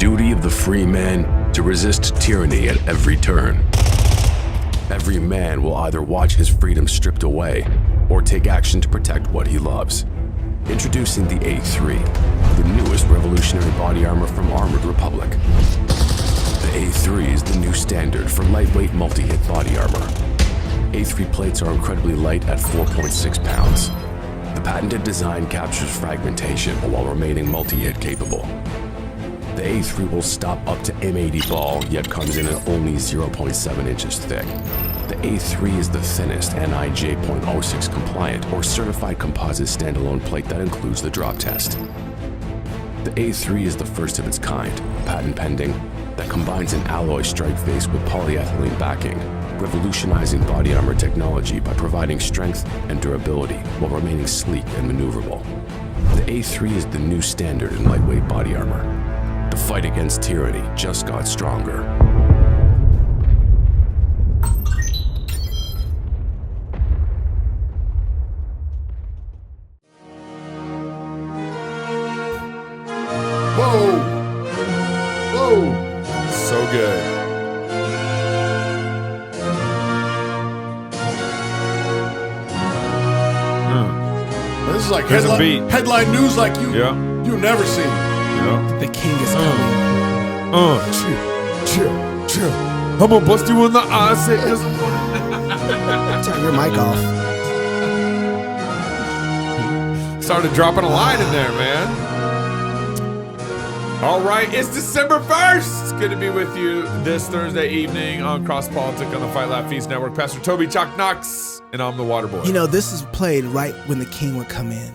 duty of the free man to resist tyranny at every turn. Every man will either watch his freedom stripped away or take action to protect what he loves. Introducing the A3, the newest revolutionary body armor from Armored Republic. The A3 is the new standard for lightweight multi-hit body armor. A3 plates are incredibly light at 4.6 pounds. The patented design captures fragmentation while remaining multi-hit capable. The A3 will stop up to M80 ball, yet comes in at only 0.7 inches thick. The A3 is the thinnest NIJ.06 compliant or certified composite standalone plate that includes the drop test. The A3 is the first of its kind, patent pending, that combines an alloy strike face with polyethylene backing, revolutionizing body armor technology by providing strength and durability while remaining sleek and maneuverable. The A3 is the new standard in lightweight body armor. The fight against tyranny just got stronger. Whoa! Whoa! So good. This is like There's a beat. headline news like you never seen. Yeah. The king is coming. Chill. I'm gonna bust you in the eye. Turn your mic off. Started dropping a line in there, man. All right, it's December 1st. Good to be with you this Thursday evening on Cross Politic on the Fight Laugh Feast Network. Pastor Toby Chalk Knox, and I'm the Water Boy. You know, this is played right when the king would come in.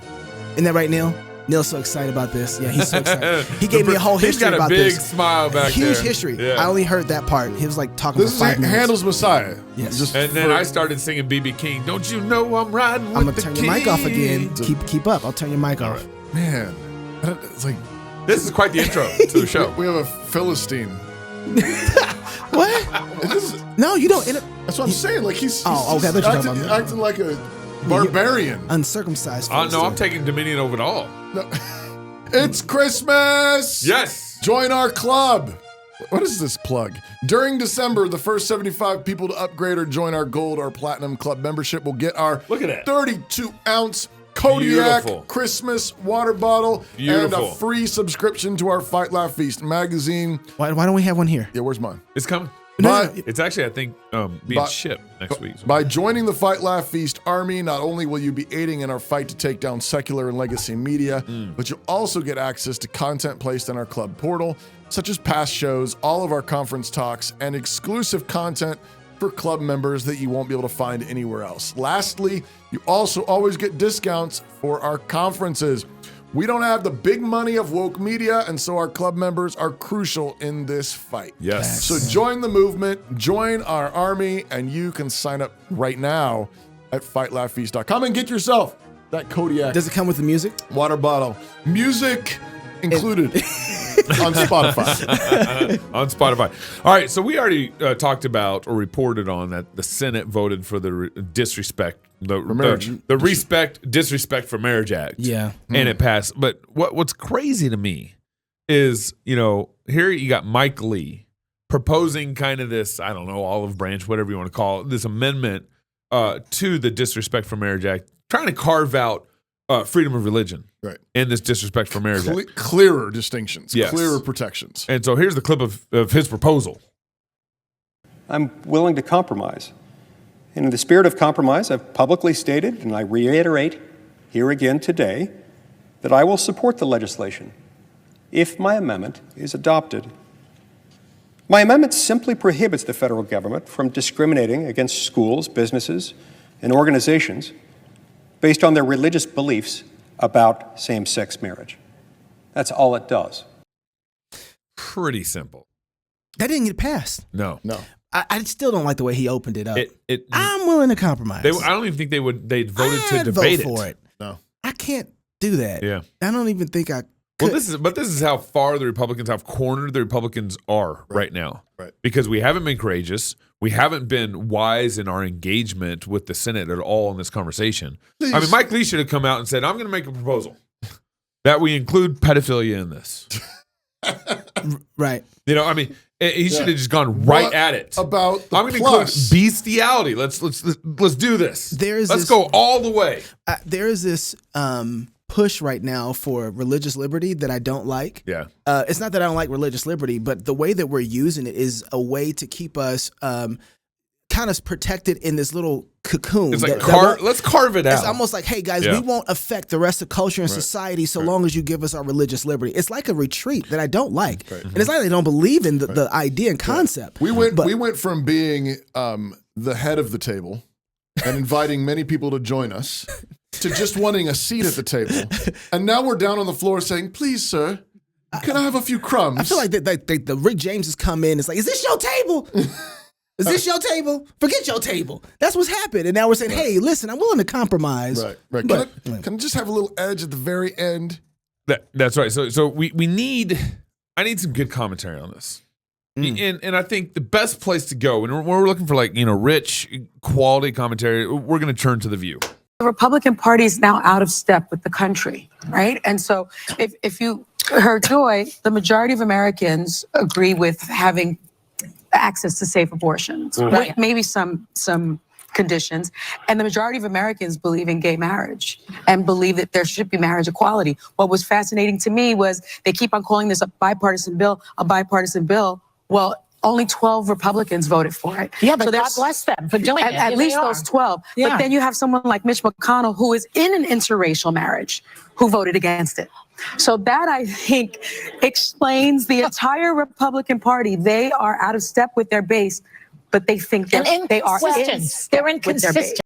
Isn't that right, Neil? Neil's so excited about this. Yeah, he's so excited. He gave me a whole history about this. He's got a big smile back there. Huge history. Yeah. I only heard that part. He was like talking This for is 5 minutes. Handel's Messiah. Yes. And then I started singing B.B. King. Don't you know I'm riding with I'm going the to turn king? your mic off again. Keep up. I'll turn your mic off. Man, it's like This is quite the intro to the show. we have a Philistine. What? No, you don't. That's what I'm saying. Like he's okay, I thought you were talking about me. acting like a barbarian. Uncircumcised. No, I'm Philistine. taking dominion over it all. No. It's Christmas! Yes. Join our club. What is this plug? During December, the first 75 people to upgrade or join our gold or platinum club membership will get our Look at that. 32-ounce Kodiak Beautiful. Christmas water bottle Beautiful. and a free subscription to our Fight Laugh Feast magazine. Why don't we have one here? Yeah, where's mine? It's coming. But It's actually, I think, being shipped next week. by joining the Fight Laugh Feast army, not only will you be aiding in our fight to take down secular and legacy media, but you'll also get access to content placed on our club portal, such as past shows, all of our conference talks, and exclusive content for club members that you won't be able to find anywhere else. Lastly, you also always get discounts for our conferences. We don't have the big money of woke media, and so our club members are crucial in this fight. Yes. So join the movement, join our army, and you can sign up right now at fightlaughfeast.com and get yourself that Kodiak Does it come with the music? water bottle. Music included on Spotify. On Spotify. All right, so we already talked about or reported on that the Senate voted for the disrespect disrespect for marriage act. Yeah. And it passed. But what's crazy to me is, here you got Mike Lee proposing kind of this, I don't know, olive branch, whatever you want to call it, this amendment to the Disrespect for Marriage Act, trying to carve out freedom of religion in this Disrespect for Marriage Act. Clearer distinctions, Yes. clearer protections. And so here's the clip of his proposal. I'm willing to compromise. And in the spirit of compromise, I've publicly stated, and I reiterate here again today, that I will support the legislation if my amendment is adopted. My amendment simply prohibits the federal government from discriminating against schools, businesses, and organizations based on their religious beliefs about same-sex marriage. That's all it does. Pretty simple. That didn't get passed. No. I still don't like the way he opened it up. It I'm willing to compromise. I don't even think they'd voted to I'd debate vote for it. No. I can't do that. Yeah. I don't even think I Well, could. this is how far the Republicans, how cornered the Republicans are right now. Right. Because we haven't been courageous. We haven't been wise in our engagement with the Senate at all in this conversation. I mean, Mike Lee should have come out and said, I'm going to make a proposal that we include pedophilia in this. Right. You know, I mean, he should have just gone right at it. About the I'm going to plus? include bestiality. Let's do this. Let's go all the way. There is this push right now for religious liberty that I don't like. Yeah. It's not that I don't like religious liberty, but the way that we're using it is a way to keep us kind of protected in this little cocoon. It's like let's carve it out. It's almost like, hey guys, we won't affect the rest of culture and society so long as you give us our religious liberty. It's like a retreat that I don't like, and it's like they don't believe in the idea and concept. We went from being the head of the table and inviting many people to join us to just wanting a seat at the table, and now we're down on the floor saying, "Please, sir, can I have a few crumbs?" I feel like the Rick James has come in. It's like, is this your table? Is this your table? Forget your table. That's what's happened. And now we're saying, hey, listen, I'm willing to compromise. Right. Can I just have a little edge at the very end? That's right. So I need some good commentary on this. And I think the best place to go, and when we're looking for rich, quality commentary, we're going to turn to The View. The Republican Party is now out of step with the country, right? And so if you heard Joy, the majority of Americans agree with having access to safe abortions, with maybe some conditions. And the majority of Americans believe in gay marriage and believe that there should be marriage equality. What was fascinating to me was they keep on calling this a bipartisan bill. Well, only 12 Republicans voted for it. Yeah, but so God bless them for doing it. At least those 12. Yeah. But then you have someone like Mitch McConnell, who is in an interracial marriage, who voted against it. So that, I think, explains the entire Republican Party. They are out of step with their base, but they think they are in step. They're inconsistent.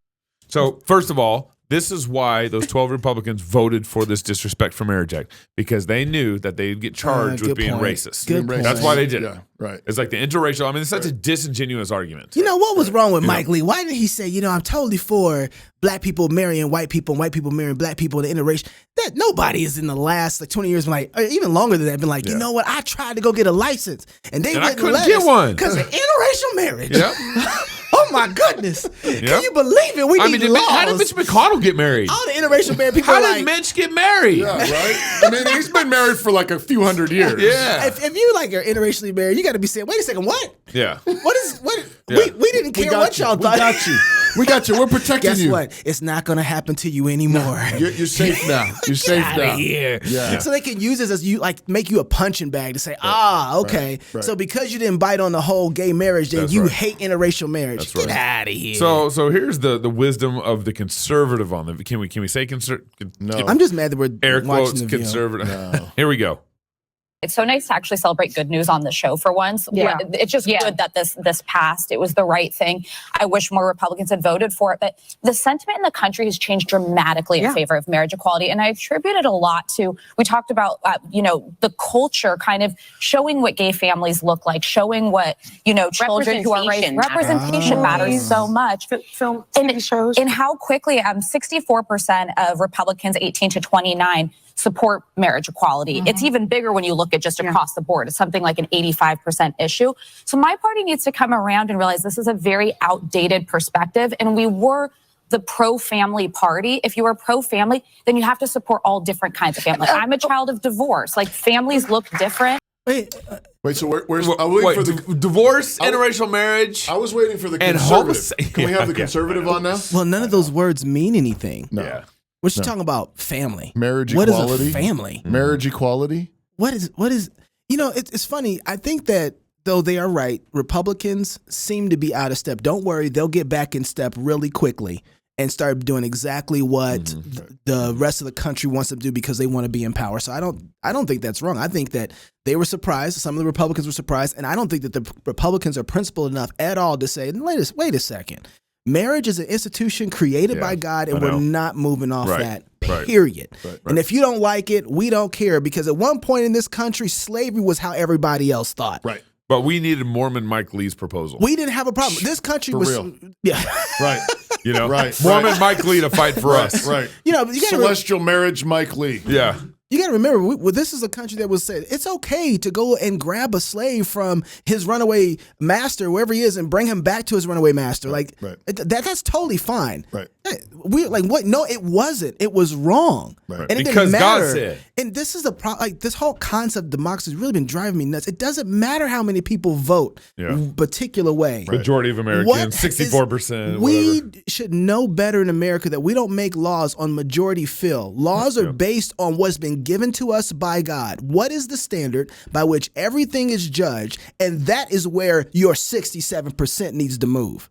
So, first of all, this is why those 12 Republicans voted for this Disrespect for Marriage Act, because they knew that they'd get charged with being racist. That's why they did it. Right. It's like the interracial. I mean, it's such a disingenuous argument. You know, what was wrong with Mike Lee? Why didn't he say, I'm totally for black people marrying white people and white people marrying black people in the interracial? That nobody is in the last 20 years been or even longer than that, been like, you know what? I tried to go get a license and they I couldn't get one because of interracial marriage. Yep. Oh my goodness! Can you believe it? We need laws. How did Mitch McConnell get married? All the interracial married people. How did Mitch get married? Yeah, right. I mean, he's been married for like a few hundred years. Yeah. If you are interracially married, you got to be saying, wait a second, what? Yeah. What? Yeah. We didn't care what y'all thought. We got you. We're protecting you. Guess what? It's not going to happen to you anymore. You're safe now. You're safe now. Here. Yeah. So they can use this as make you a punching bag to say, okay. Right. So because you didn't bite on the whole gay marriage, then you hate interracial marriage. Get out of here. So here's the wisdom of the conservative on the. Can we say conservative? No. I'm just mad that we're air watching quotes The View. conservative. No. Here we go. It's so nice to actually celebrate good news on the show for once. Yeah. It's just good that this passed. It was the right thing. I wish more Republicans had voted for it. But the sentiment in the country has changed dramatically in favor of marriage equality. And I attribute it a lot to, we talked about, the culture kind of showing what gay families look like, showing what, children who are raised. Representation matters so much. Film, TV shows. And how quickly 64% of Republicans 18 to 29 support marriage equality. It's even bigger when you look at just across the board. It's something like an 85% issue. So my party needs to come around and realize this is a very outdated perspective. And we were the pro-family party. If you are pro-family, then you have to support all different kinds of family. I'm a child of divorce. Like, families look different. Wait, so where's divorce, interracial marriage? I was waiting for the conservative. Can we have the conservative on now? Well, none of those words mean anything. No. Yeah. What you talking about? Family. Marriage equality. What is a family? Marriage equality? What is it's funny. I think that though they are right, Republicans seem to be out of step. Don't worry, they'll get back in step really quickly and start doing exactly what the rest of the country wants them to do because they want to be in power. So I don't think that's wrong. I think that they were surprised. Some of the Republicans were surprised, and I don't think that the Republicans are principled enough at all to say, wait a second. Marriage is an institution created by God, and we're not moving off that, period. Right. And if you don't like it, we don't care, because at one point in this country, slavery was how everybody else thought. Right. But we needed Mormon Mike Lee's proposal. We didn't have a problem. This country was real. Yeah. Right. Mormon Mike Lee to fight for us. Right. You gotta Celestial marriage Mike Lee. Yeah. You got to remember, this is a country that was said it's okay to go and grab a slave from his runaway master, wherever he is, and bring him back to his runaway master. That's totally fine. Right. We like what? No, it wasn't. It was wrong, Right. and it Because didn't God matter. said. And this is the problem. Like this whole concept of democracy has really been driving me nuts. It doesn't matter how many people vote Yeah. a particular way. Majority of Americans, 64%. We whatever. should know better in America that we don't make laws on majority fill. Laws are based on what's been given to us by God. What is the standard by which everything is judged? And that is where your 67% needs to move.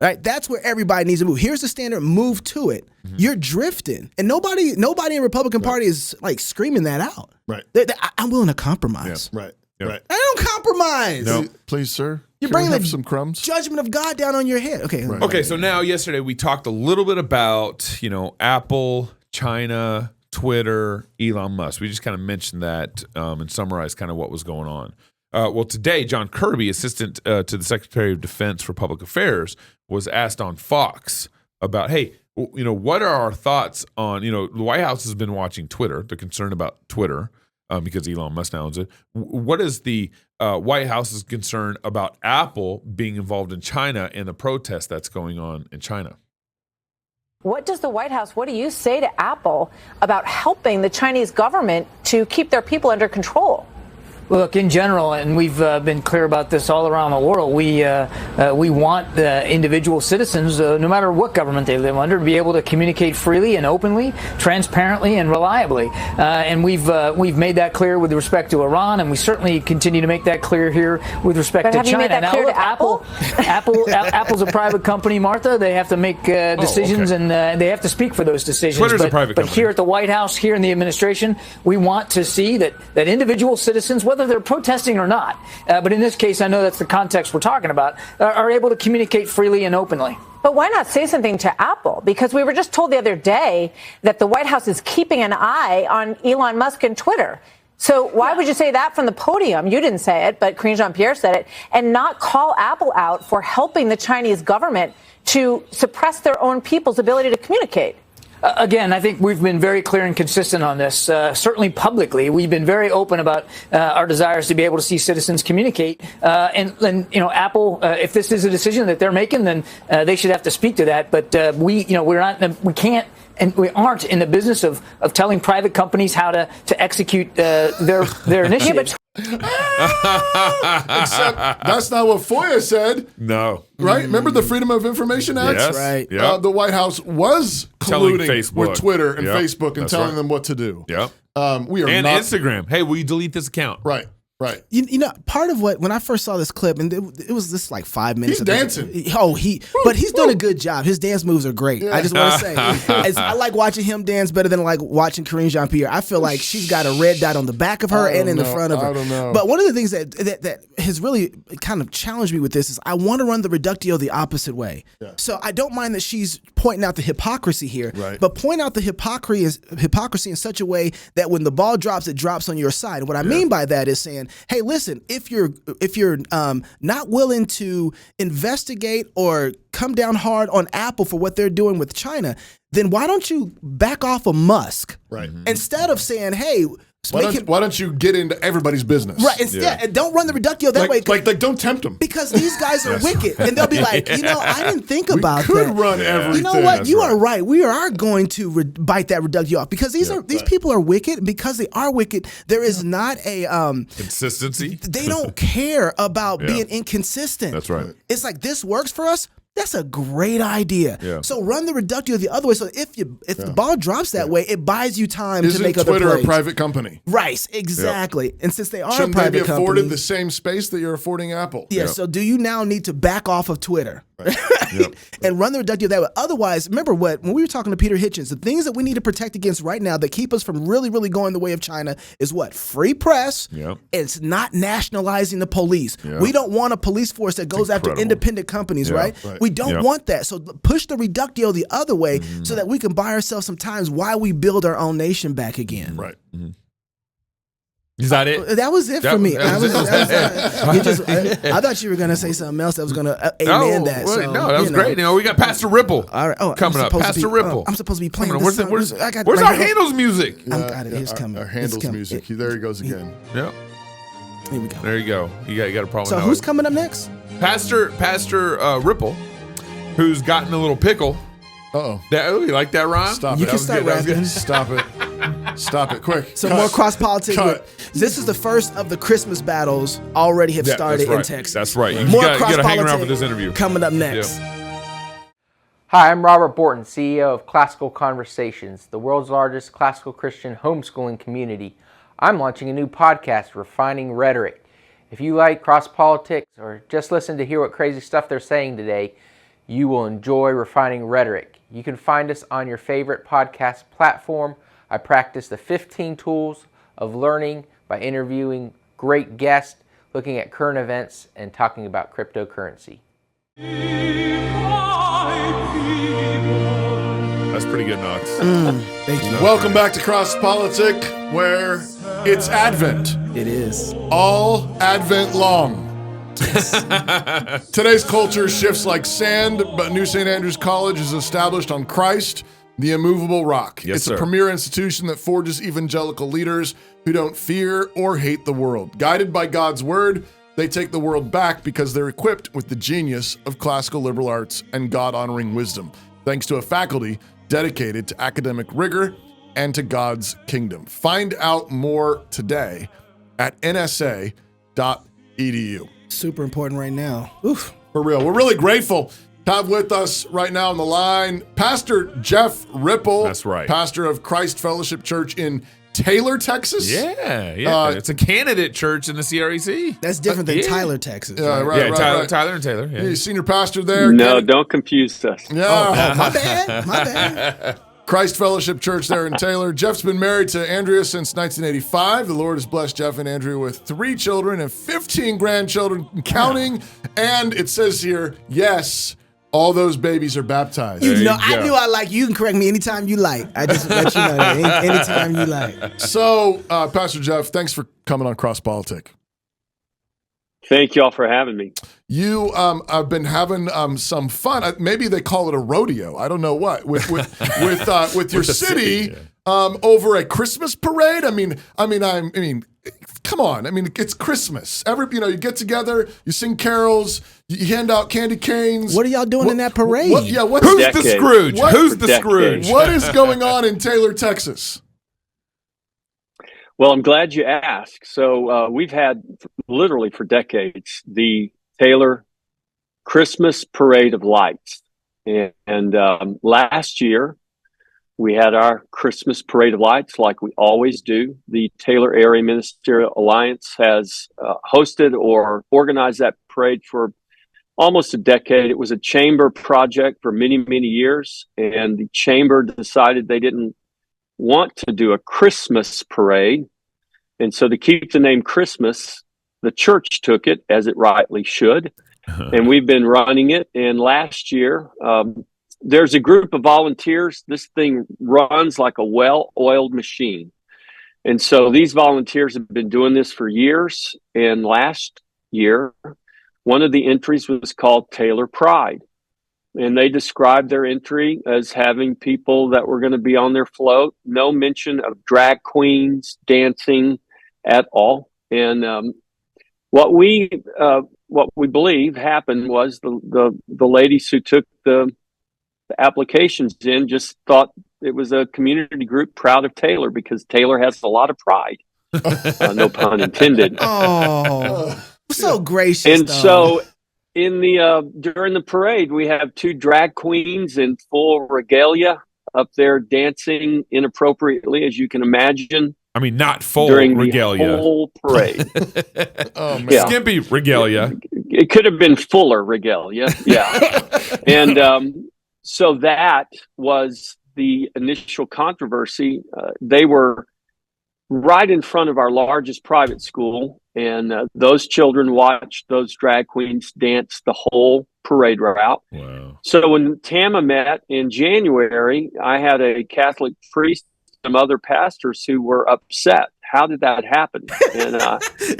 Right? That's where everybody needs to move. Here's the standard, move to it. You're drifting. And nobody in the Republican Party is like screaming that out. Right. I'm willing to compromise. Right. Yep. Right. I don't compromise. No. Please, sir. You're Can we bringing have the some crumbs. Judgment of God down on your head. Okay. Right. Okay, so now yesterday we talked a little bit about, Apple, China, Twitter, Elon Musk. We just kind of mentioned that and summarized kind of what was going on. Well, today, John Kirby, assistant to the Secretary of Defense for Public Affairs, was asked on Fox about, hey, what are our thoughts on, the White House has been watching Twitter. They're concerned about Twitter because Elon Musk now owns it. What is the White House's concern about Apple being involved in China and the protest that's going on in China? What does the White House, what do you say to Apple about helping the Chinese government to keep their people under control? Look, in general, and we've been clear about this all around the world, we want individual citizens, no matter what government they live under, to be able to communicate freely and openly, transparently and reliably. And we've made that clear with respect to Iran, and we certainly continue to make that clear here with respect to have China. you made that clear to Apple? Apple's a private company, Martha. They have to make decisions, okay. and they have to speak for those decisions. Twitter's a private but company. here at the White House, here in the administration, we want to see that individual citizens, whether they're protesting or not, but in this case, I know that's the context we're talking about, are able to communicate freely and openly. But why not say something to Apple? Because we were just told the other day that the White House is keeping an eye on Elon Musk and Twitter. So why would you say that from the podium? You didn't say it, but Karine Jean-Pierre said it, and not call Apple out for helping the Chinese government to suppress their own people's ability to communicate? Again, I think we've been very clear and consistent on this. Certainly publicly, we've been very open about our desires to be able to see citizens communicate. And Apple, if this is a decision that they're making, then they should have to speak to that. But we can't. And we aren't in the business of telling private companies how to execute their initiatives. Except that's not what FOIA said. No. Right? Remember the Freedom of Information Act? Yes. Right. Yep. The White House was Telling colluding Facebook. with Twitter and Yep. Facebook and That's telling right. them what to do. Yep. We are And not Instagram. Hey, will you delete this account? right. Right. Part of when I first saw this clip, and it was this like 5 minutes. He's of dancing. But he's doing a good job. His dance moves are great. I just want to say, I like watching him dance better than like watching Karine Jean-Pierre. I feel like she's got a red dot on the back of her and in the front of her. I don't know. But one of the things that has really kind of challenged me with this is I want to run the reductio the opposite way. Yeah. So I don't mind that she's pointing out the hypocrisy here, Right. but point out the hypocrisy in such a way that when the ball drops, it drops on your side. And what I mean by that is saying, hey, listen, if you're not willing to investigate or come down hard on Apple for what they're doing with China, then why don't you back off of Musk? Right. Instead of saying, hey, Why don't you get into everybody's business? right, instead, and don't run the reductio that way. Like don't tempt them. Because these guys are wicked, and they'll be like, I didn't think about that. could run everything. You know what? That's You right. are right. We are going to bite that reductio off because these people are wicked. Because they are wicked, there is not a Consistency. They don't care about being inconsistent. That's right. It's like this works for us. That's a great idea. Yeah. So run the reductio the other way. So if the ball drops that way, it buys you time Isn't to make Twitter other plays. a private company? Right, exactly. And since they are Shouldn't a they private be afforded company, the same space that you're affording Apple? yeah. So do you now need to back off of Twitter? Right? And run the reductio that way. Otherwise, remember when we were talking to Peter Hitchens, the things that we need to protect against right now that keep us from really, really going the way of China is what? Free press. Yep. It's not nationalizing the police. Yep. We don't want a police force that goes after incredible. independent companies, Yeah, right? right. We don't Yep. want that. So push the reductio the other way so that we can buy ourselves some time while we build our own nation back again. Right. Is that it? That was it for me. I thought you were going to say something else that was going to amen that. wait, So, no, that was great. We got Pastor Ripple All right. Oh, coming I'm up. supposed to Pastor be- Ripple. I'm supposed to be playing Coming up. this Where's song. I got our right here. Handel's music? I got it. It's coming. Our It's Handel's coming. music. There he goes again. Yeah. Here we go. There you go. You got a problem. So with who's that. coming up next? Pastor Ripple, who's gotten a little pickle Uh-oh. You like that rhyme? Stop You it. can start rapping. Stop it. Stop it. Quick. So Cut. more cross politics. Cut. This is the first of the Christmas battles already have started that's right. in Texas. That's right. You More got cross to hang around for politics this interview. coming up next. Hi, I'm Robert Borton, CEO of Classical Conversations, the world's largest classical Christian homeschooling community. I'm launching a new podcast, Refining Rhetoric. If you like cross politics or just listen to hear what crazy stuff they're saying today, you will enjoy Refining Rhetoric. You can find us on your favorite podcast platform. I practice the 15 tools of learning by interviewing great guests, looking at current events, and talking about cryptocurrency. That's pretty good, Knox. Thank you. Welcome back to Cross Politic, where it's Advent. It is. All Advent long. Today's culture shifts like sand, but New St. Andrews College is established on Christ, the immovable rock. Yes, it's sir. a premier institution that forges evangelical leaders who don't fear or hate the world. Guided by God's word, they take the world back because they're equipped with the genius of classical liberal arts and God-honoring wisdom, thanks to a faculty dedicated to academic rigor and to God's kingdom. Find out more today at nsa.edu. Super important right now. Oof. For real. We're really grateful to have with us right now on the line Pastor Jeff Ripple. That's right. Pastor of Christ Fellowship Church in Taylor, Texas. Yeah. It's a candidate church in the CREC. That's different than Tyler, Texas. Yeah, right. Tyler and Taylor. Yeah. He's senior pastor there. No, don't confuse us. Yeah. My bad. Christ Fellowship Church there in Taylor. Jeff's been married to Andrea since 1985. The Lord has blessed Jeff and Andrea with 3 children and 15 grandchildren counting. And it says here, yes, all those babies are baptized. I knew I like you. You can correct me anytime you like. I just let you know that anytime you like. So, Pastor Jeff, thanks for coming on Cross Politic. Thank y'all for having me. You have been having some fun. Maybe they call it a rodeo. I don't know what with your city over a Christmas parade. I mean, come on. I mean, it's Christmas. You get together, you sing carols, you hand out candy canes. What are y'all doing in that parade? Who's the Scrooge? Who's the Scrooge? What is going on in Taylor, Texas? Well, I'm glad you asked. So we've had literally for decades the Taylor Christmas Parade of Lights. And last year we had our Christmas Parade of Lights like we always do. The Taylor Area Ministerial Alliance has hosted or organized that parade for almost a decade. It was a chamber project for many, many years. And the chamber decided they didn't want to do a Christmas parade. And so to keep the name Christmas, the church took it, as it rightly should. And we've been running it. And last year, there's a group of volunteers. This thing runs like a well-oiled machine. And so these volunteers have been doing this for years. And last year, one of the entries was called Taylor Pride. And they described their entry as having people that were going to be on their float. No mention of drag queens dancing at all. And what we believe happened was the ladies who took the applications in just thought it was a community group proud of Taylor because Taylor has a lot of pride. No pun intended. Oh, so gracious. And so in the during the parade, we have 2 drag queens in full regalia up there dancing inappropriately, as you can imagine. I mean, not full during regalia. The whole parade. Oh, man. Yeah. Skimpy regalia. It could have been fuller regalia. Yeah. And so that was the initial controversy. They were right in front of our largest private school. And those children watched those drag queens dance the whole parade route. Wow. So when TAMA met in January, I had a Catholic priest, some other pastors who were upset. How did that happen? And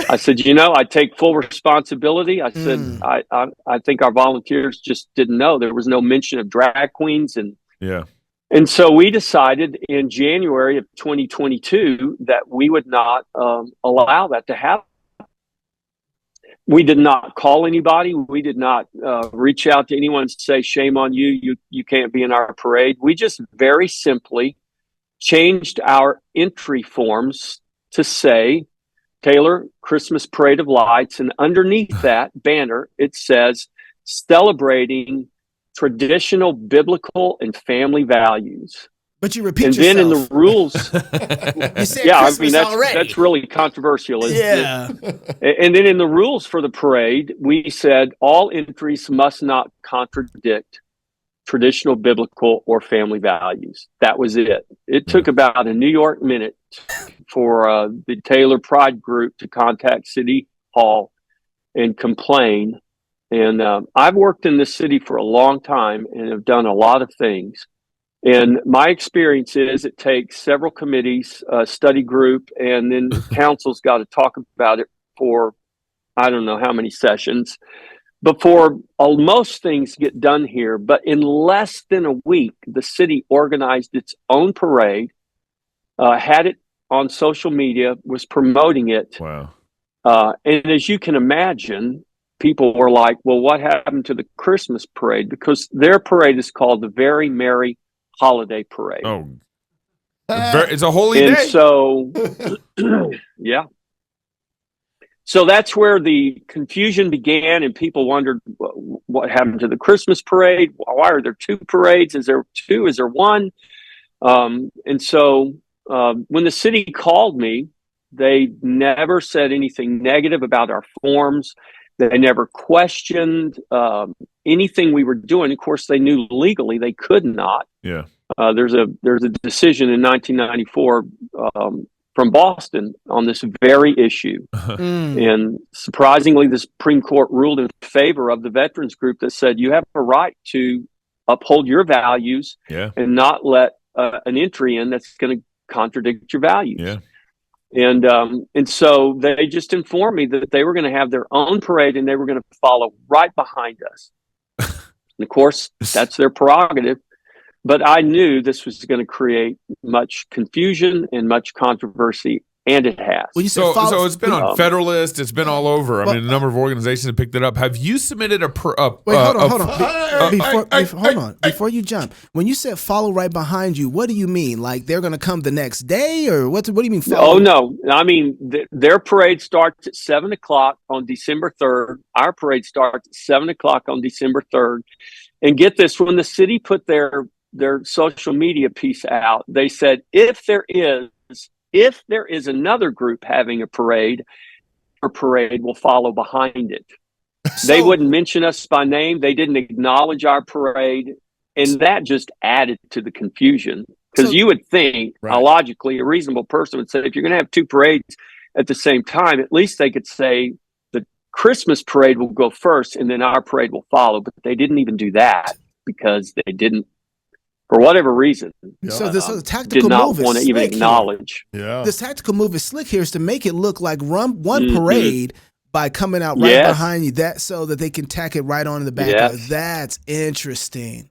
I said, I take full responsibility. I said, I think our volunteers just didn't know. There was no mention of drag queens. And so we decided in January of 2022 that we would not allow that to happen. We did not call anybody. We did not reach out to anyone to say, shame on you. You can't be in our parade. We just very simply changed our entry forms to say Taylor Christmas Parade of Lights. And underneath that banner, it says celebrating traditional biblical and family values. But you repeat and yourself. then in the rules, You said yeah, Christmas that's really controversial. Yeah. And then in the rules for the parade, we said all entries must not contradict traditional biblical or family values. That was it. It took about a New York minute for the Taylor Pride group to contact City Hall and complain. And I've worked in this city for a long time and have done a lot of things. And my experience is it takes several committees, a study group, and then council's got to talk about it for I don't know how many sessions before most things get done here. But in less than a week, the city organized its own parade, had it on social media, was promoting it. Wow. And as you can imagine, people were like, well, what happened to the Christmas parade? Because their parade is called the Very Merry Holiday Parade. Oh, it's a holy and day. So, yeah. So that's where the confusion began, and people wondered what happened to the Christmas parade. Why are there two parades? Is there two? Is there one? And so when the city called me, they never said anything negative about our forms. They never questioned anything we were doing. Of course, they knew legally they could not. Yeah. There's a decision in 1994 from Boston on this very issue. And surprisingly, the Supreme Court ruled in favor of the veterans group that said you have a right to uphold your values and not let an entry in that's going to contradict your values. Yeah. And so they just informed me that they were going to have their own parade and they were going to follow right behind us. And of course, that's their prerogative. But I knew this was going to create much confusion and much controversy, and it has. Well, so it's been on Federalist. It's been all over. I mean, a number of organizations have picked it up. Have you submitted a? Wait, hold on. Before you jump, when you said follow right behind you, what do you mean? Like they're going to come the next day, or what do you mean? Follow? Oh no, I mean their parade starts at 7:00 on December 3rd. Our parade starts at 7:00 on December 3rd. And get this: when the city put their social media piece out, they said if there is another group having a parade, our parade will follow behind it. They wouldn't mention us by name. They didn't acknowledge our parade. And that just added to the confusion. Because you would think, logically, a reasonable person would say, if you're going to have two parades at the same time, at least they could say the Christmas parade will go first and then our parade will follow. But they didn't even do that because they didn't, for whatever reason, so this tactical did not move want to is even slick acknowledge. Yeah. This tactical move is slick here is to make it look like one parade by coming out right behind you, that so that they can tack it right on in the back. That's interesting.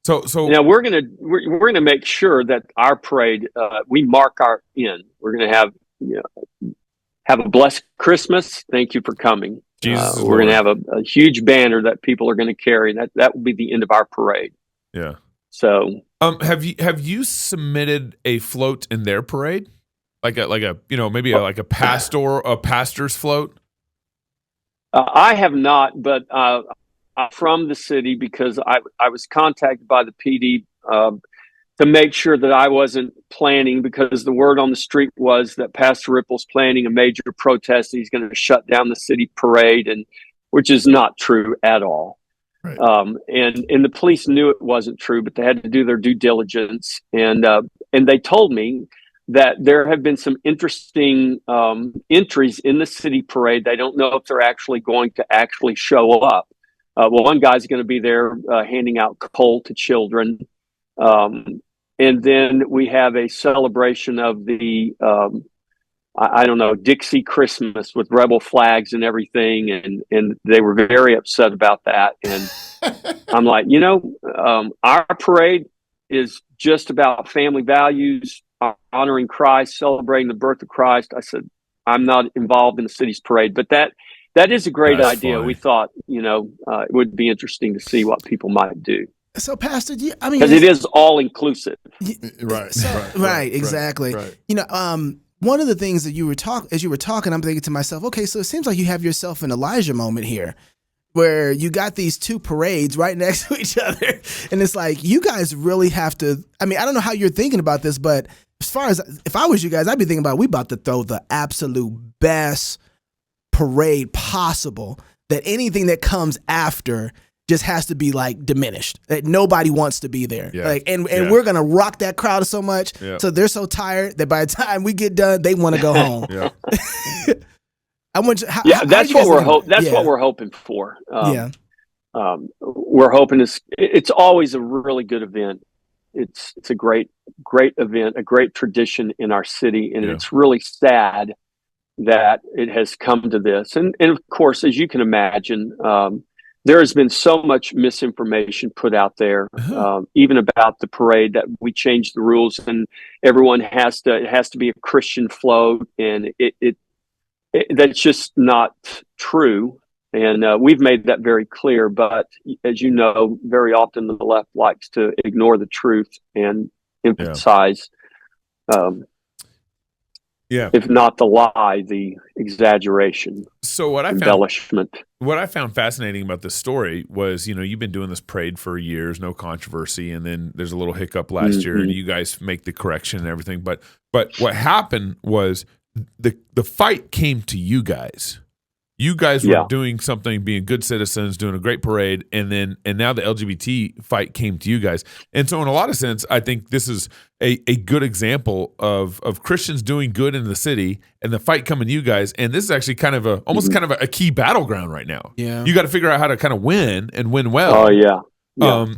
So now we're gonna make sure that our parade we mark our end. We're gonna have a blessed Christmas. Thank you for coming. We're gonna have a huge banner that people are gonna carry. That will be the end of our parade. Yeah. So, have you submitted a float in their parade, like a maybe like a pastor's float? I have not, but from the city because I was contacted by the PD to make sure that I wasn't planning, because the word on the street was that Pastor Ripple's planning a major protest and he's going to shut down the city parade, and which is not true at all. Right. And the police knew it wasn't true, but they had to do their due diligence. And they told me that there have been some interesting entries in the city parade. They don't know if they're actually going to actually show up. Well, one guy's going to be there handing out coal to children. And then we have a celebration of the I don't know, Dixie Christmas with rebel flags and everything. And they were very upset about that. And I'm like, our parade is just about family values, honoring Christ, celebrating the birth of Christ. I said, I'm not involved in the city's parade, but that that is a great That's idea. funny. We thought, it would be interesting to see what people might do. So, Pastor, Because it is all inclusive. Right. Exactly. Right. One of the things that as you were talking, I'm thinking to myself, okay, so it seems like you have yourself an Elijah moment here, where you got these two parades right next to each other, and it's like you guys really have to. I mean, I don't know how you're thinking about this, but as far as if I was you guys, I'd be thinking about we about to throw the absolute best parade possible. That anything that comes after just has to be like diminished. That nobody wants to be there. Yeah. And we're gonna rock that crowd so much, so they're so tired that by the time we get done, they want to go home. I want you. That's what we're hoping for. We're hoping it's always a really good event. It's a great event, a great tradition in our city, and it's really sad that it has come to this. And of course, as you can imagine, there has been so much misinformation put out there, even about the parade, that we changed the rules and everyone it has to be a Christian float, and that's just not true. And we've made that very clear. But as you know, very often the left likes to ignore the truth and emphasize, if not the lie, the exaggeration. So embellishment. What I found fascinating about this story was, you've been doing this parade for years, no controversy, and then there's a little hiccup last year, and you guys make the correction and everything. But what happened was the fight came to you guys. You guys were doing something, being good citizens, doing a great parade, and now the LGBT fight came to you guys. And so in a lot of sense, I think this is a good example of Christians doing good in the city and the fight coming to you guys. And this is actually kind of almost kind of a key battleground right now. Yeah. You got to figure out how to kind of win and win well. Oh, yeah.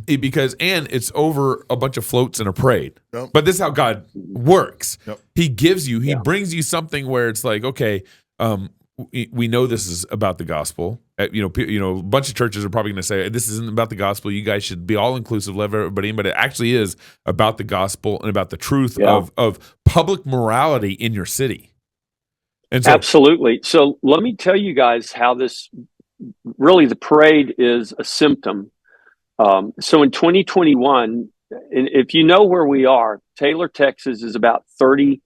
Because it's over a bunch of floats and a parade. Yep. But this is how God works. Yep. He brings you something where it's like, okay, we know this is about the gospel. A bunch of churches are probably going to say this isn't about the gospel. You guys should be all inclusive, love everybody, but it actually is about the gospel and about the truth of public morality in your city. And so, absolutely. So let me tell you guys how this really, the parade is a symptom. So in 2021, and if you know where we are, Taylor, Texas is about 30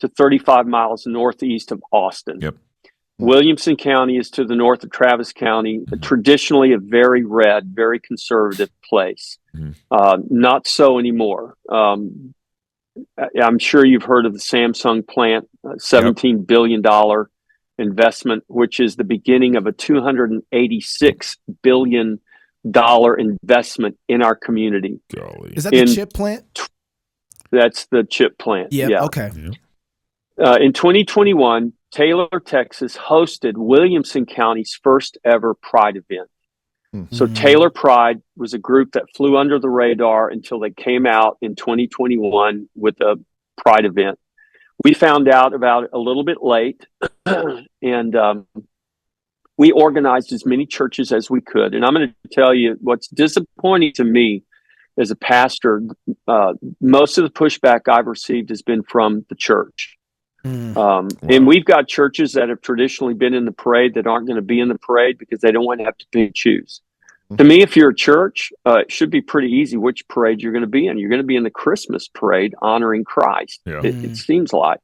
to 35 miles northeast of Austin. Yep. Williamson County is to the north of Travis County, traditionally a very red, very conservative place. Not so anymore. I'm sure you've heard of the Samsung plant, $17 billion investment, which is the beginning of a $286 billion investment in our community. Is that the chip plant? That's the chip plant. Yeah. Okay. In 2021, Taylor, Texas hosted Williamson County's first ever Pride event. So Taylor Pride was a group that flew under the radar until they came out in 2021 with a Pride event. We found out about it a little bit late, and we organized as many churches as we could. And I'm going to tell you what's disappointing to me as a pastor. Most of the pushback I've received has been from the church. And we've got churches that have traditionally been in the parade that aren't going to be in the parade because they don't want to have to pick and choose. To me, if you're a church, it should be pretty easy which parade you're going to be in. You're going to be in the Christmas parade honoring Christ. It seems like.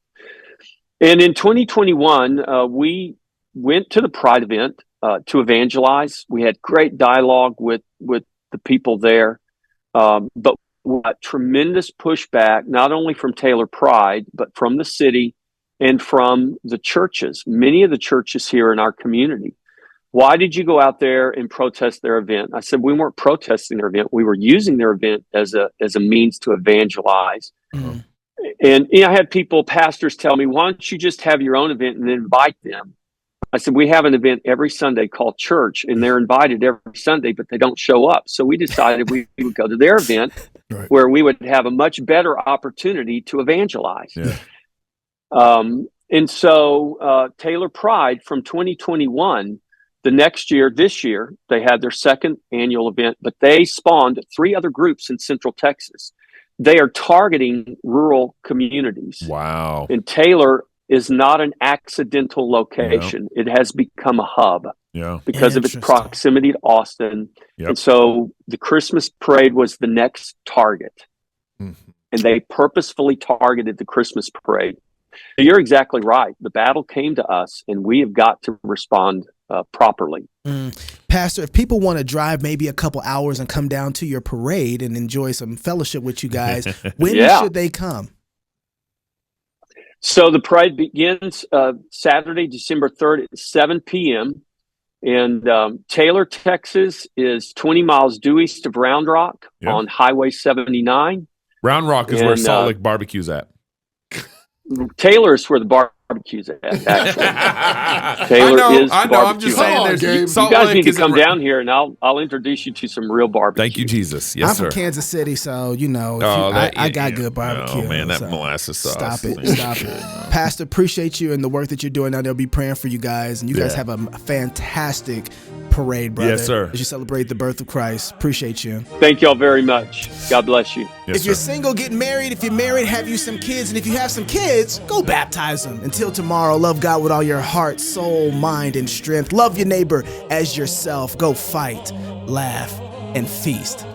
And in 2021, we went to the Pride event to evangelize. We had great dialogue with the people there, but we got tremendous pushback, not only from Taylor Pride, but from the city and from the churches, many of the churches here in our community. Why did you go out there and protest their event? I said, we weren't protesting their event. We were using their event as a means to evangelize. And I had pastors tell me, why don't you just have your own event and then invite them? I said, we have an event every Sunday called church, and they're invited every Sunday, but they don't show up. So we decided we would go to their event where we would have a much better opportunity to evangelize. And so Taylor Pride from 2021, the next year, this year, they had their second annual event, but they spawned 3 other groups in Central Texas. They are targeting rural communities. Wow. And Taylor is not an accidental location. It has become a hub because of its proximity to Austin. And so the Christmas parade was the next target. And they purposefully targeted the Christmas parade. You're exactly right. The battle came to us, and we have got to respond properly. Pastor, if people want to drive maybe a couple hours and come down to your parade and enjoy some fellowship with you guys, when should they come? So the parade begins Saturday, December 3rd at 7 p.m. And Taylor, Texas is 20 miles due east of Round Rock on Highway 79. Round Rock is where Salt Lake Barbecue's at. Taylor is where the barbecue's at, actually. Taylor is the barbecue. I'm just saying you guys need to come down here, and I'll introduce you to some real barbecue. Thank you, Jesus. Yes, I'm sir. from Kansas City, so I got good barbecue. Oh man, that molasses sauce. Stop it. Pastor, appreciate you and the work that you're doing. Now they'll be praying for you guys, and you guys have a fantastic parade, brother. Yes, sir. As you celebrate the birth of Christ. Appreciate you. Thank y'all very much. God bless you. Yes, if you're single, get married. If you're married, have you some kids. And if you have some kids, go baptize them. Until tomorrow, love God with all your heart, soul, mind, and strength. Love your neighbor as yourself. Go fight, laugh, and feast.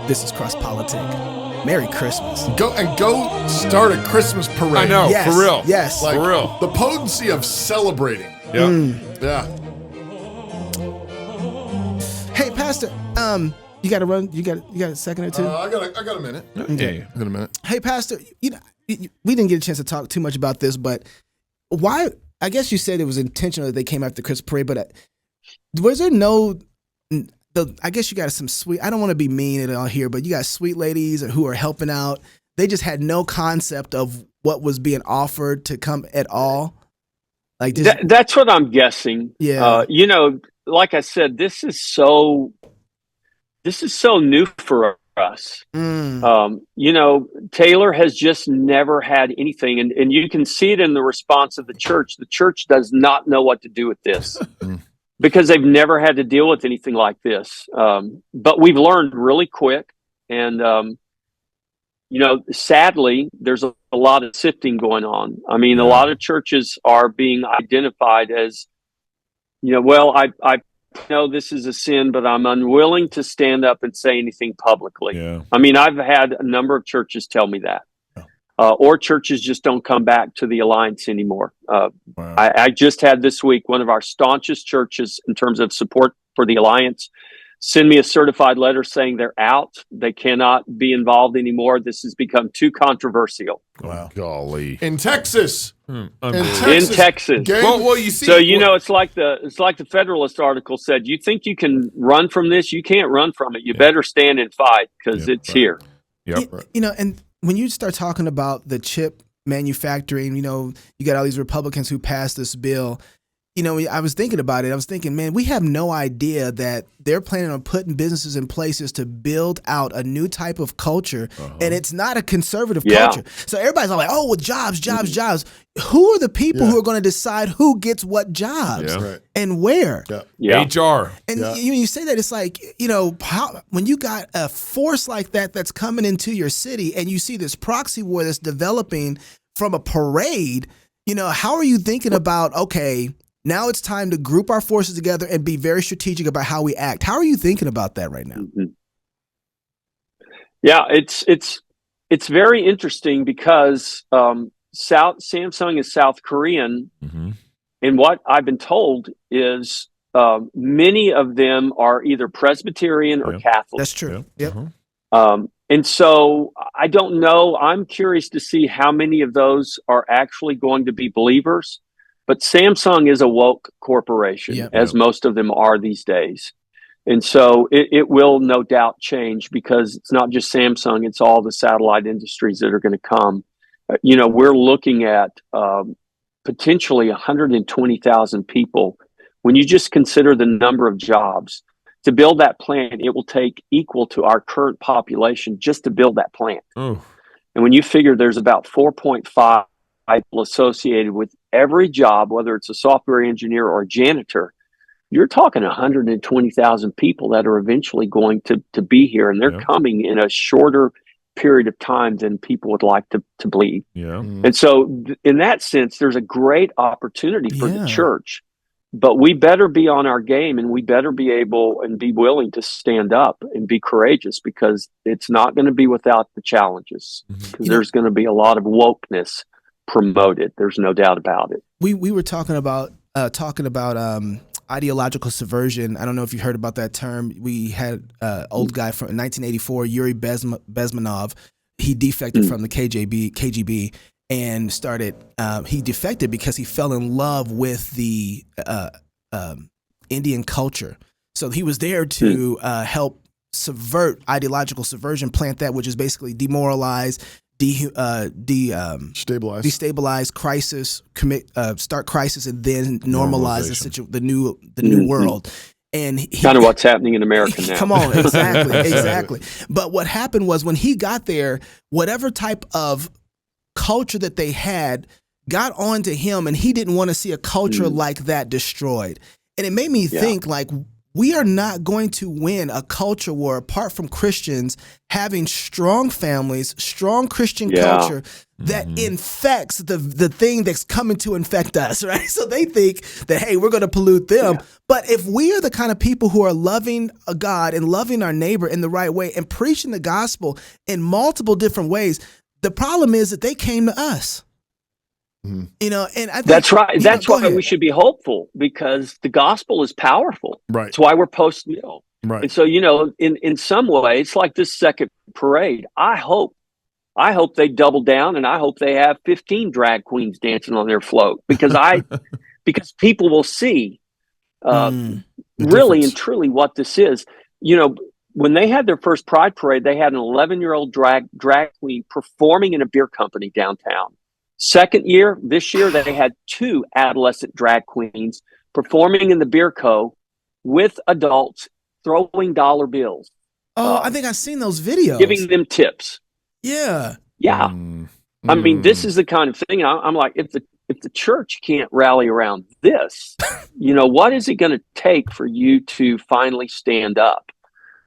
This is Cross Politic. Merry Christmas. Go start a Christmas parade. I know, for real. Yes. Like, for real. The potency of celebrating. Yeah. Hey, Pastor, you got to run. You got a second or two? I got a minute. Okay. I got a minute. Hey, Pastor, we didn't get a chance to talk too much about this, but why? I guess you said it was intentional that they came after the Christmas parade, but was there no? I guess you got some sweet. I don't want to be mean at all here, but you got sweet ladies who are helping out. They just had no concept of what was being offered to come at all. Like that's what I'm guessing. Yeah. Like I said, this is so new for us. Taylor has just never had anything, and you can see it in the response of the church. The church does not know what to do with this because they've never had to deal with anything like this. But we've learned really quick, and sadly, there's a lot of sifting going on. I mean, a lot of churches are being identified as, I know this is a sin, but I'm unwilling to stand up and say anything publicly. Yeah. I mean, I've had a number of churches tell me that. Or churches just don't come back to the alliance anymore. I just had this week one of our staunchest churches in terms of support for the alliance send me a certified letter saying they're out. They cannot be involved anymore. This has become too controversial. Wow. Golly. In Texas. In Texas. Well, you see. So it's like the Federalist article said. You think you can run from this? You can't run from it. You better stand and fight because it's here. Yep. And when you start talking about the chip manufacturing, you got all these Republicans who passed this bill. I was thinking about it. I was thinking, man, we have no idea that they're planning on putting businesses in places to build out a new type of culture. And it's not a conservative culture. So everybody's all like, oh, well, jobs. Who are the people who are going to decide who gets what jobs and where? HR. And you say that, it's like, when you got a force like that's coming into your city and you see this proxy war that's developing from a parade, how are you thinking about, okay, now it's time to group our forces together and be very strategic about how we act? How are you thinking about that right now? Yeah, it's very interesting because Samsung is South Korean, and what I've been told is many of them are either Presbyterian or Catholic. That's true. Yep. And so I don't know. I'm curious to see how many of those are actually going to be believers. But Samsung is a woke corporation, as most of them are these days. And so it will no doubt change because it's not just Samsung, it's all the satellite industries that are going to come. We're looking at potentially 120,000 people. When you just consider the number of jobs, to build that plant, it will take equal to our current population just to build that plant. And when you figure there's about 4.5 people associated with every job, whether it's a software engineer or a janitor, you're talking 120,000 people that are eventually going to be here, and they're coming in a shorter period of time than people would like to believe. Yeah. And so in that sense, there's a great opportunity for the Yeah. church, but we better be on our game, and we better be able and be willing to stand up and be courageous, because it's not going to be without the challenges, because there's going to be a lot of wokeness promoted. There's no doubt about it. We were talking about ideological subversion. I don't know if you heard about that term. We had an old guy from 1984, Yuri Bezmenov. He defected from the KGB and started. He defected because he fell in love with the Indian culture. So he was there to help subvert ideological subversion, plant that, which is basically demoralize, destabilize, crisis, start crisis, and then normalize the new world. And kind of what's happening in America now. Come on, exactly. But what happened was, when he got there, whatever type of culture that they had got onto him, and he didn't want to see a culture like that destroyed. And it made me think, like, we are not going to win a culture war apart from Christians having strong families, strong Christian culture that infects the thing that's coming to infect us, right? So they think that, hey, we're going to pollute them. But if we are the kind of people who are loving a God and loving our neighbor in the right way and preaching the gospel in multiple different ways, the problem is that they came to us. You know, and I think, that's right. That's why ahead. we should be hopeful, because the gospel is powerful. Right. That's why we're post-mill. Right. And so, you know, in some ways, like this second parade, I hope they double down, and I hope they have 15 drag queens dancing on their float, because because people will see really and truly what this is. You know, when they had their first Pride parade, they had an 11-year-old drag queen performing in a beer company downtown. Second year, this year, they had 2 adolescent drag queens performing in the beer co with adults, throwing dollar bills. Oh, I think I've seen those videos. Giving them tips. Yeah. Yeah. I mean, this is the kind of thing I'm like, if the church can't rally around this, you know, what is it going to take for you to finally stand up?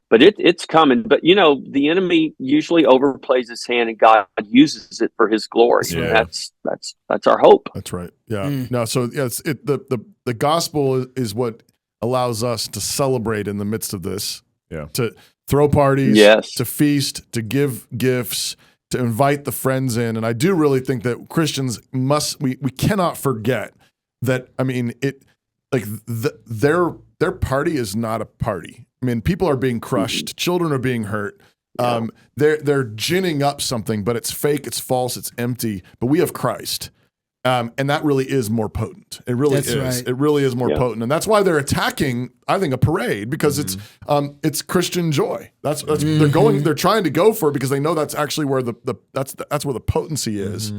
But it's coming. But, you know, the enemy usually overplays his hand, and God uses it for his glory. Yeah. And that's our hope. That's right. Yeah. No, so yes, the gospel is what allows us to celebrate in the midst of this. Yeah. To throw parties, Yes. to feast, to give gifts, to invite the friends in. And I do really think that Christians we cannot forget that, I mean, their party is not a party. I mean, people are being crushed, children are being hurt. They're ginning up something, but it's fake, it's false, it's empty. But we have Christ. And that really is more potent. It really is. Right. It really is more potent. And that's why they're attacking, I think, a parade, because it's Christian joy. That's they're trying to go for it, because they know that's actually where that's where the potency is.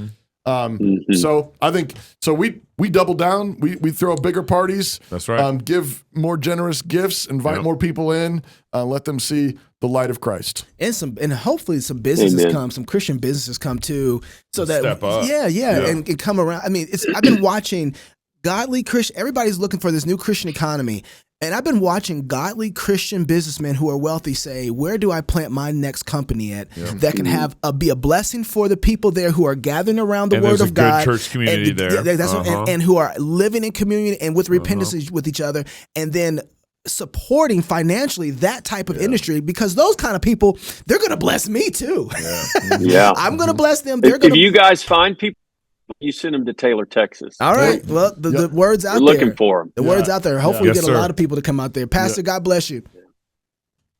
So I think we double down. We throw bigger parties. That's right. Give more generous gifts. Invite more people in. Let them see the light of Christ. And hopefully some businesses come, some Christian businesses come too, so that step up. And come around. I mean, I've been watching godly Christian. Everybody's looking for this new Christian economy. And I've been watching godly Christian businessmen who are wealthy say, where do I plant my next company at that can have be a blessing for the people there who are gathering around the Word of God. Good church community there. And who are living in community and with repentance with each other, and then supporting financially that type of industry, because those kind of people, they're going to bless me too. Yeah. I'm going to bless them. If you guys find people, you send them to Taylor, Texas. All right. Well, the word's out there. We're looking for them. The word's out there. Hopefully we get a sir. lot of people to come out there. Pastor, God bless you.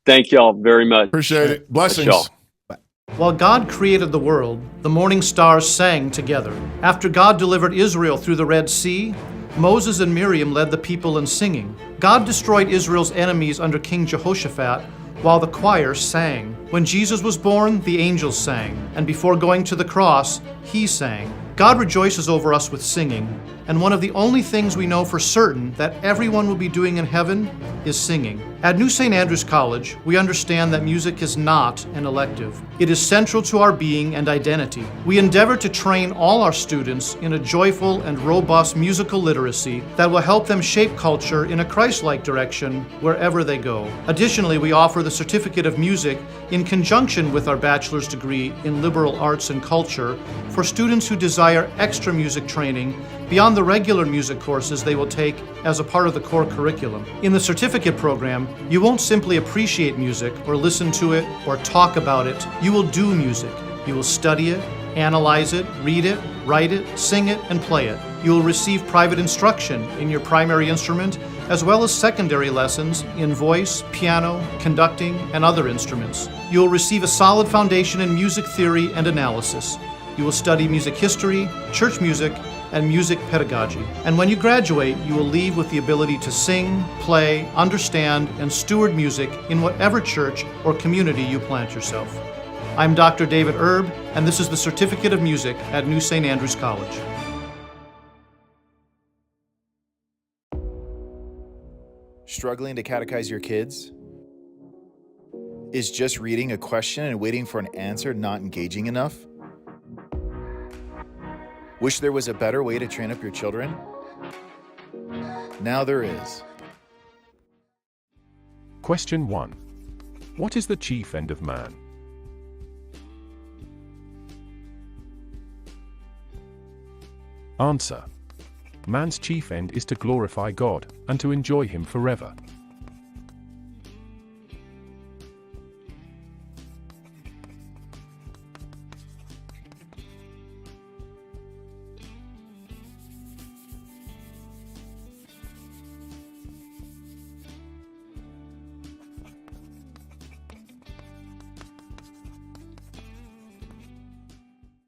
Thank y'all very much. Appreciate it. Blessings. Bless y'all. While God created the world, the morning stars sang together. After God delivered Israel through the Red Sea, Moses and Miriam led the people in singing. God destroyed Israel's enemies under King Jehoshaphat, while the choir sang. When Jesus was born, the angels sang, and before going to the cross, he sang. God rejoices over us with singing, and one of the only things we know for certain that everyone will be doing in heaven is singing. At New St. Andrews College, we understand that music is not an elective. It is central to our being and identity. We endeavor to train all our students in a joyful and robust musical literacy that will help them shape culture in a Christ-like direction wherever they go. Additionally, we offer the Certificate of Music in conjunction with our bachelor's degree in liberal arts and culture for students who desire extra music training beyond the regular music courses they will take as a part of the core curriculum. In the certificate program, you won't simply appreciate music or listen to it or talk about it. You will do music. You will study it, analyze it, read it, write it, sing it, and play it. You will receive private instruction in your primary instrument as well as secondary lessons in voice, piano, conducting, and other instruments. You will receive a solid foundation in music theory and analysis. You will study music history, church music, and music pedagogy. And when you graduate, you will leave with the ability to sing, play, understand, and steward music in whatever church or community you plant yourself. I'm Dr. David Erb, and this is the Certificate of Music at New St. Andrews College. Struggling to catechize your kids? Is just reading a question and waiting for an answer not engaging enough? Wish there was a better way to train up your children? Now there is. Question 1. What is the chief end of man? Answer. Man's chief end is to glorify God and to enjoy Him forever.